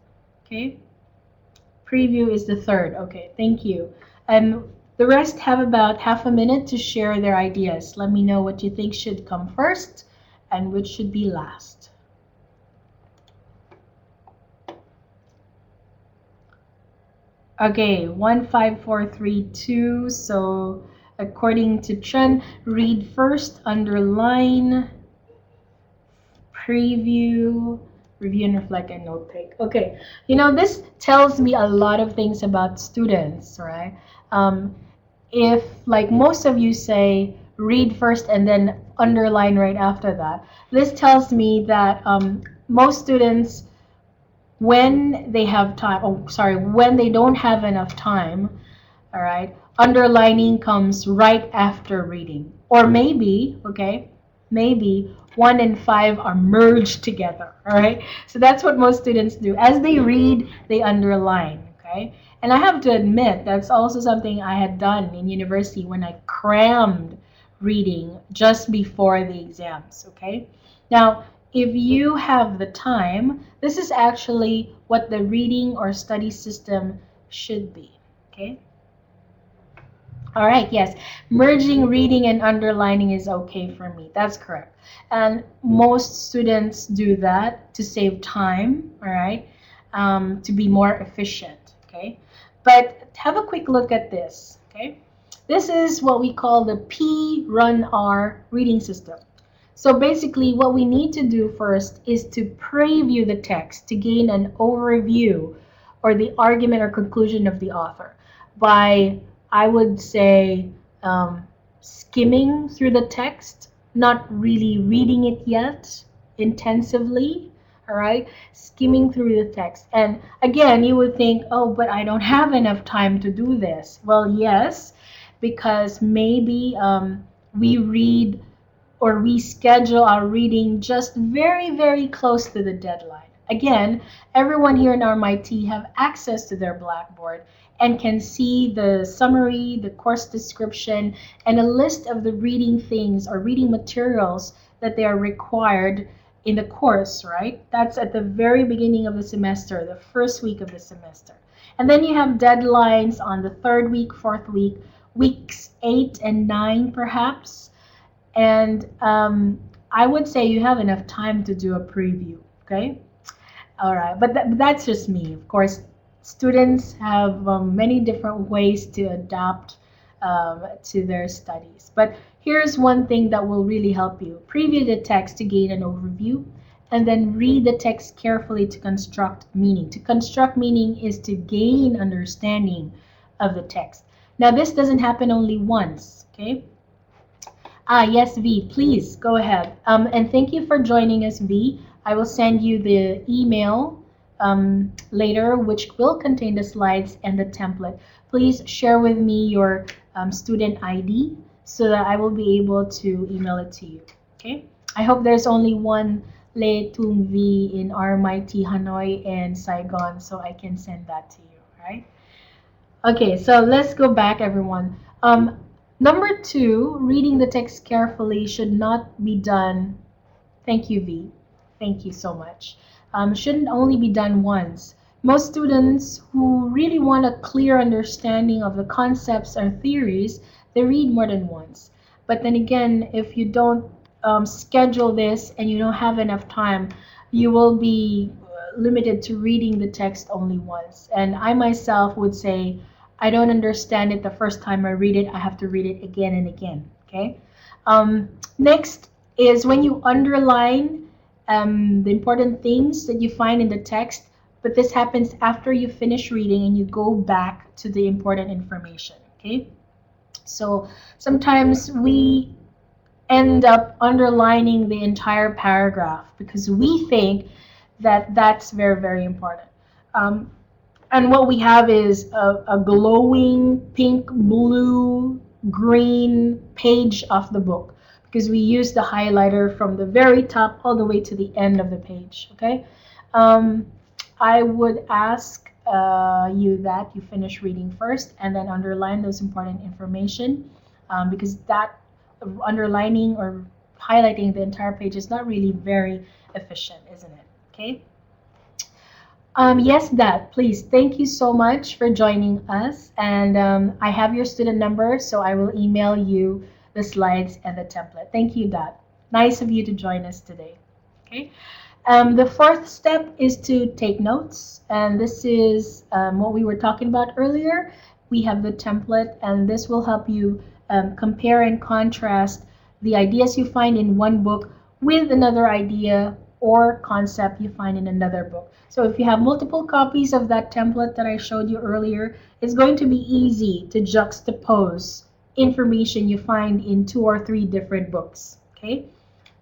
Okay, preview is the third. Okay, thank you. The rest have about half a minute to share their ideas. Let me know what you think should come first and which should be last. Okay, 15432. So according to Chen, read first, underline, preview, review and reflect, and note take. Okay, this tells me a lot of things about students, right? If, like most of you say, read first and then underline right after that, this tells me that most students, when they have time, when they don't have enough time, all right, underlining comes right after reading. Or maybe, okay, maybe 1 and 5 are merged together, all right? So that's what most students do. As they read, they underline, okay? And I have to admit, that's also something I had done in university when I crammed reading just before the exams, okay? Now, if you have the time, this is actually what the reading or study system should be, okay? All right, yes, merging reading and underlining is okay for me. That's correct. And most students do that to save time, all right, to be more efficient, okay? But have a quick look at this, okay? This is what we call the P-Run-R reading system. So basically, what we need to do first is to preview the text to gain an overview or the argument or conclusion of the author by, I would say, skimming through the text, not really reading it yet intensively. All right, skimming through the text. And again, you would think, oh, but I don't have enough time to do this. Well, yes, because maybe we read or we schedule our reading just very, very close to the deadline. Again, everyone here in RMIT have access to their Blackboard and can see the summary, the course description, and a list of the reading things or reading materials that they are required in the course, right? That's at the very beginning of the semester, the first week of the semester. And then you have deadlines on the third week, fourth week, weeks 8 and 9 perhaps. And I would say you have enough time to do a preview, okay? All right, but that's just me. Of course, students have many different ways to adapt to their studies. But here's one thing that will really help you. Preview the text to gain an overview, and then read the text carefully to construct meaning. To construct meaning is to gain understanding of the text. Now, this doesn't happen only once, okay? Ah, yes, V, please go ahead. And thank you for joining us, V. I will send you the email later, which will contain the slides and the template. Please share with me your student ID so that I will be able to email it to you. Okay? I hope there's only one Le Tung V in RMIT, Hanoi, and Saigon, so I can send that to you, right? Okay, so let's go back, everyone. Number two, reading the text carefully should not be done. Thank you, V. Thank you so much. Shouldn't only be done once. Most students who really want a clear understanding of the concepts or theories, they read more than once. But then again, if you don't schedule this and you don't have enough time, you will be limited to reading the text only once. And I myself would say, I don't understand it the first time I read it, I have to read it again and again. Okay. Next is when you underline the important things that you find in the text, but this happens after you finish reading and you go back to the important information. Okay. So sometimes we end up underlining the entire paragraph because we think that that's very, very important. And what we have is a glowing pink, blue, green page of the book because we use the highlighter from the very top all the way to the end of the page, okay? I would ask you that you finish reading first and then underline those important information because that underlining or highlighting the entire page is not really very efficient, isn't it? Okay? Yes, Dad, please. Thank you so much for joining us. And I have your student number, so I will email you the slides and the template. Thank you, Dad. Nice of you to join us today. Okay. The fourth step is to take notes. And this is what we were talking about earlier. We have the template, and this will help you compare and contrast the ideas you find in one book with another idea or concept you find in another book. So if you have multiple copies of that template that I showed you earlier, it's going to be easy to juxtapose information you find in 2 or 3 different books. Okay?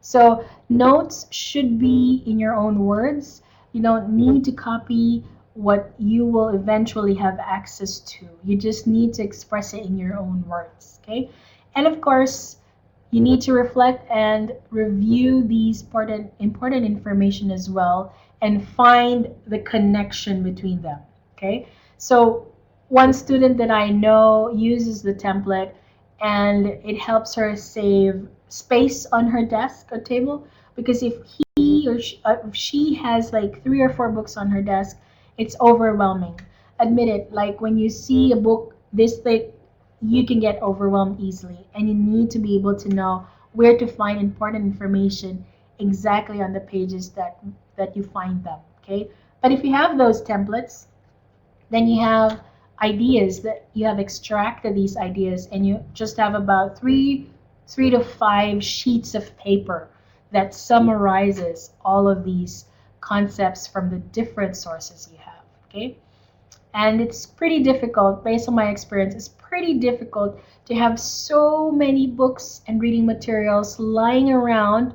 So notes should be in your own words. You don't need to copy what you will eventually have access to. You just need to express it in your own words. Okay? And of course, you need to reflect and review these important information as well and find the connection between them. Okay, so one student that I know uses the template and it helps her save space on her desk or table because if she has like 3 or 4 books on her desk, it's overwhelming. Admit it, like when you see a book this thick, you can get overwhelmed easily and you need to be able to know where to find important information exactly on the pages that you find them. Okay, but if you have those templates, then you have ideas that you have extracted these ideas, and you just have about three to five sheets of paper that summarizes all of these concepts from the different sources you have. Okay, and it's pretty difficult, based on my experience, it's pretty difficult to have so many books and reading materials lying around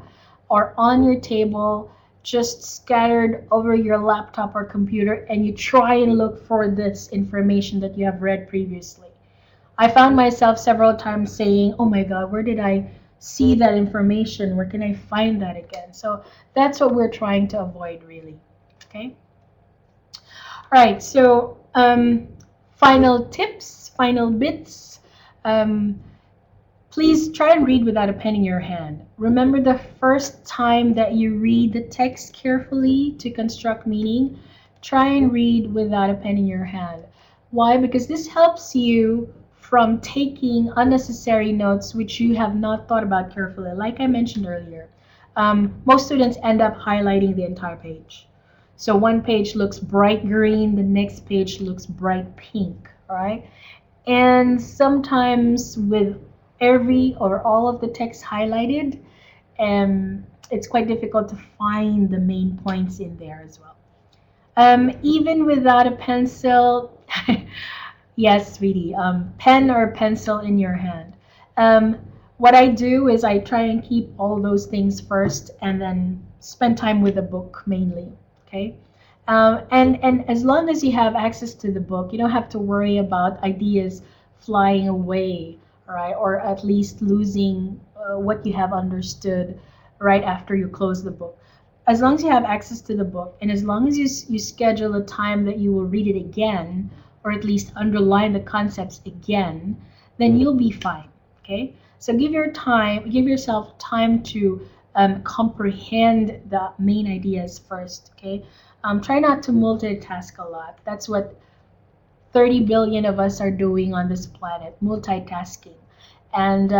or on your table, just scattered over your laptop or computer, and you try and look for this information that you have read previously. I found myself several times saying, oh my God, where did I see that information? Where can I find that again? So that's what we're trying to avoid, really. Okay. All right, so final tips, final bits. Um, Please try and read without a pen in your hand. Remember the first time that you read the text carefully to construct meaning, try and read without a pen in your hand. Why? Because this helps you from taking unnecessary notes which you have not thought about carefully. Like I mentioned earlier, most students end up highlighting the entire page. So one page looks bright green, the next page looks bright pink, all right? And sometimes with every or all of the text highlighted, it's quite difficult to find the main points in there as well. Even without a pencil, yes, sweetie, pen or pencil in your hand. Um, what I do is I try and keep all those things first and then spend time with the book mainly. Okay. And as long as you have access to the book, you don't have to worry about ideas flying away, right? Or at least losing what you have understood right after you close the book. As long as you have access to the book, and as long as you schedule a time that you will read it again, or at least underline the concepts again, then you'll be fine. Okay. So give yourself time to comprehend the main ideas first. Okay. Try not to multitask a lot. That's what 30 billion of us are doing on this planet, multitasking. And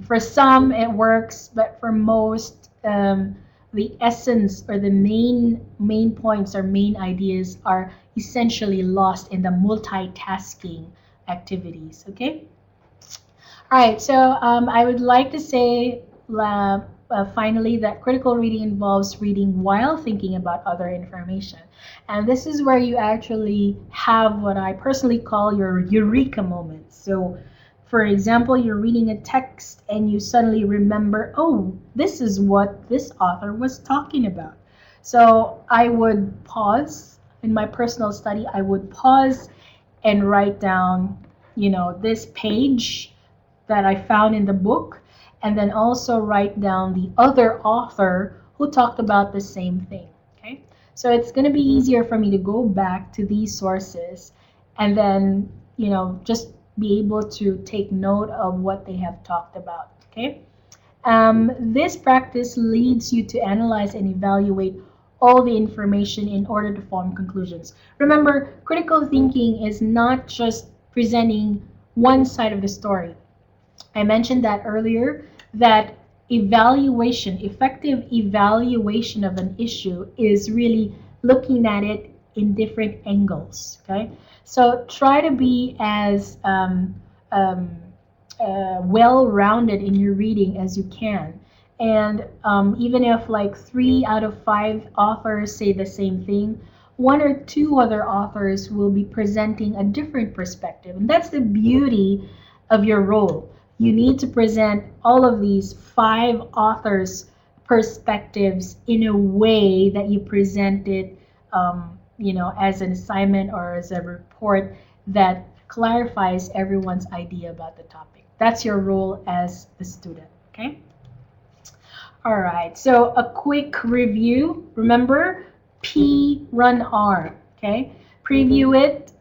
for some, it works, but for most, the essence or the main points or main ideas are essentially lost in the multitasking activities. Okay. All right, so I would like to say finally that critical reading involves reading while thinking about other information. And this is where you actually have what I personally call your eureka moments. So, for example, you're reading a text and you suddenly remember, oh, this is what this author was talking about. So I would pause in my personal study, I would pause and write down, this page that I found in the book, and then also write down the other author who talked about the same thing. Okay, so it's going to be easier for me to go back to these sources and then just be able to take note of what they have talked about. Okay, this practice leads you to analyze and evaluate all the information in order to form conclusions. Remember, critical thinking is not just presenting one side of the story. I mentioned that earlier, that effective evaluation of an issue is really looking at it in different angles. Okay, so try to be as well-rounded in your reading as you can. And even if like 3 out of 5 authors say the same thing, 1 or 2 other authors will be presenting a different perspective. And that's the beauty of your role. You need to present all of these 5 authors' perspectives in a way that you present it, as an assignment or as a report that clarifies everyone's idea about the topic. That's your role as the student, okay? All right, so a quick review. Remember, P, run R, okay? Preview it.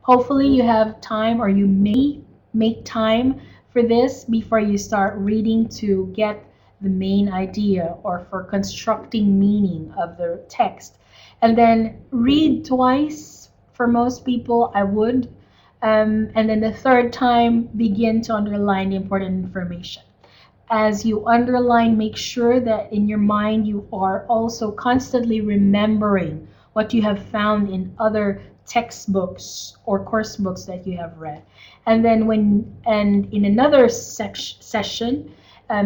Hopefully you have time, or you may make time for this before you start reading to get the main idea or for constructing meaning of the text. And then read twice. For most people, I would. And then the third time, begin to underline the important information. As you underline, make sure that in your mind you are also constantly remembering what you have found in other textbooks or course books that you have read. And then in another session,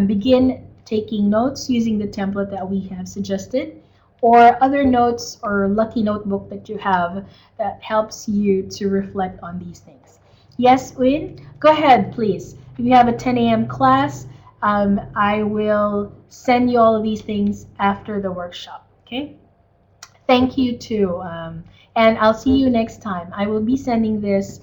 begin taking notes using the template that we have suggested, or other notes or lucky notebook that you have that helps you to reflect on these things. Yes, Win, go ahead, please. If you have a 10 a.m. class, I will send you all of these things after the workshop. Okay? Thank you too. And I'll see you next time. I will be sending this.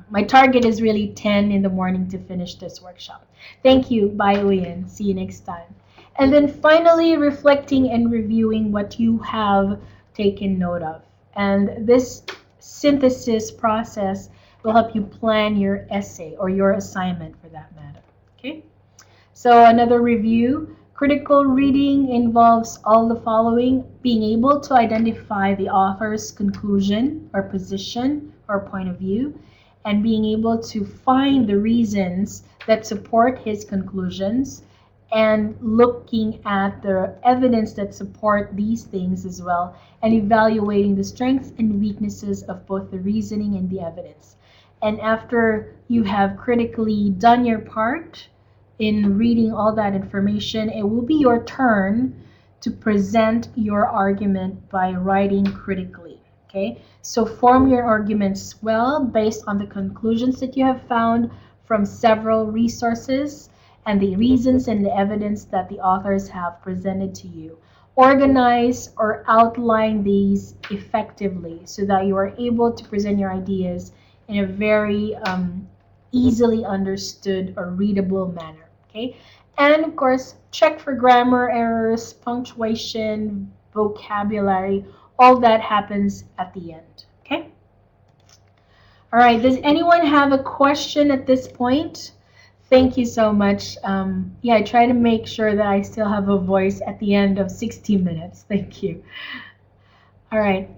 My target is really 10 in the morning to finish this workshop. Thank you. Bye, Uyen. See you next time. And then finally, reflecting and reviewing what you have taken note of. And this synthesis process will help you plan your essay or your assignment for that matter. Okay? So another review. Critical reading involves all the following: being able to identify the author's conclusion or position or point of view, and being able to find the reasons that support his conclusions, and looking at the evidence that support these things as well, and evaluating the strengths and weaknesses of both the reasoning and the evidence. And after you have critically done your part in reading all that information, it will be your turn to present your argument by writing critically. Okay, so form your arguments well based on the conclusions that you have found from several resources and the reasons and the evidence that the authors have presented to you. Organize or outline these effectively so that you are able to present your ideas in a very easily understood or readable manner. Okay, and of course, check for grammar errors, punctuation, vocabulary. All that happens at the end. Okay. All right. Does anyone have a question at this point? Thank you so much. Yeah, I try to make sure that I still have a voice at the end of 60 minutes. Thank you. All right.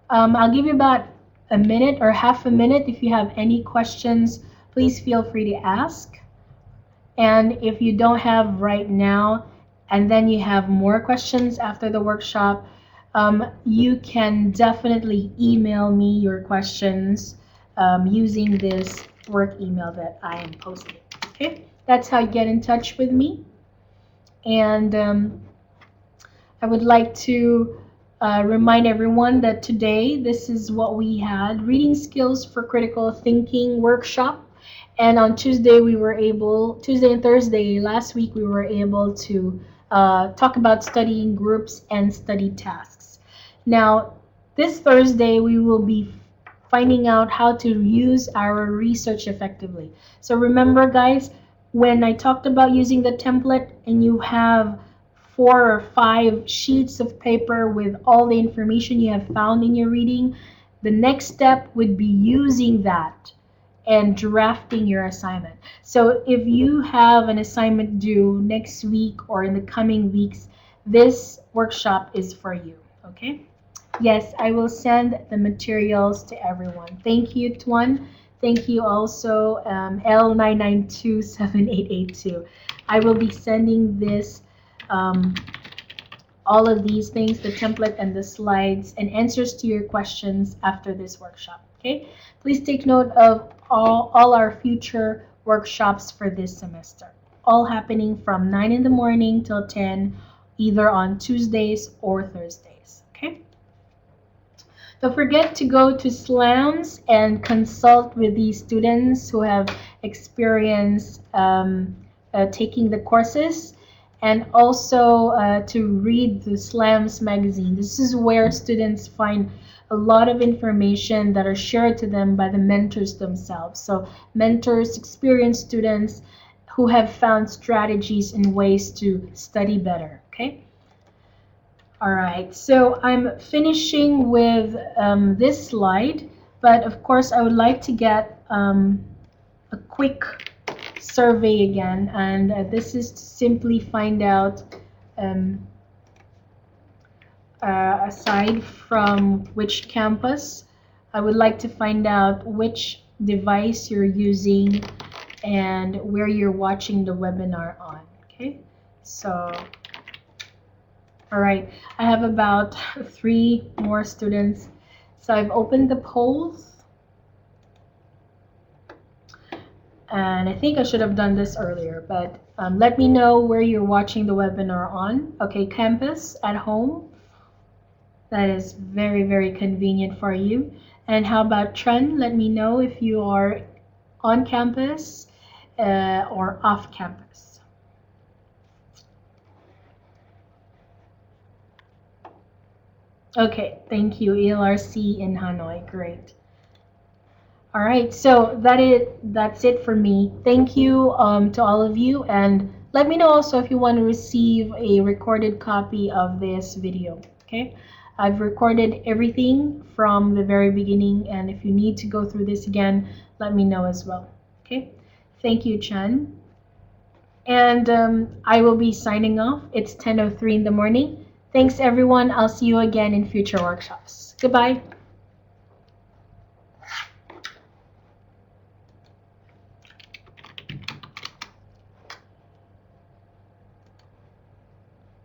I'll give you about a minute or half a minute. If you have any questions, please feel free to ask. And if you don't have right now, and then you have more questions after the workshop, you can definitely email me your questions using this work email that I am posting. Okay, that's how you get in touch with me. And I would like to remind everyone that today this is what we had: reading skills for critical thinking workshop. And on Tuesday and Thursday last week, we were able to talk about studying groups and study tasks. Now, this Thursday, we will be finding out how to use our research effectively. So remember, guys, when I talked about using the template and you have 4 or 5 sheets of paper with all the information you have found in your reading, the next step would be using that and drafting your assignment. So if you have an assignment due next week or in the coming weeks, this workshop is for you. Okay? Yes, I will send the materials to everyone. Thank you, Tuan. Thank you also, L9927882. I will be sending this, all of these things, the template and the slides and answers to your questions after this workshop. Okay? Please take note of all our future workshops for this semester, all happening from 9 in the morning till 10, either on Tuesdays or Thursdays. Okay? Don't forget to go to SLAMS and consult with these students who have experience taking the courses, and also to read the SLAMS magazine. This is where students find a lot of information that are shared to them by the mentors themselves. So mentors, experienced students who have found strategies and ways to study better. Okay? All right, so I'm finishing with this slide, but of course I would like to get a quick survey again, and this is to simply find out, aside from which campus, I would like to find out which device you're using and where you're watching the webinar on. Okay, so All right, I have about 3 more students. So I've opened the polls, and I think I should have done this earlier, but let me know where you're watching the webinar on. Okay, campus, at home. That is very, very convenient for you. And how about Trend? Let me know if you are on campus or off campus. Okay, thank you. ELRC in Hanoi, great. All right, so that's it for me. Thank you to all of you, and let me know also if you want to receive a recorded copy of this video. Okay, I've recorded everything from the very beginning, and if you need to go through this again, let me know as well. Okay, thank you, Chen. And I will be signing off. It's 10:03 in the morning. Thanks, everyone. I'll see you again in future workshops. Goodbye.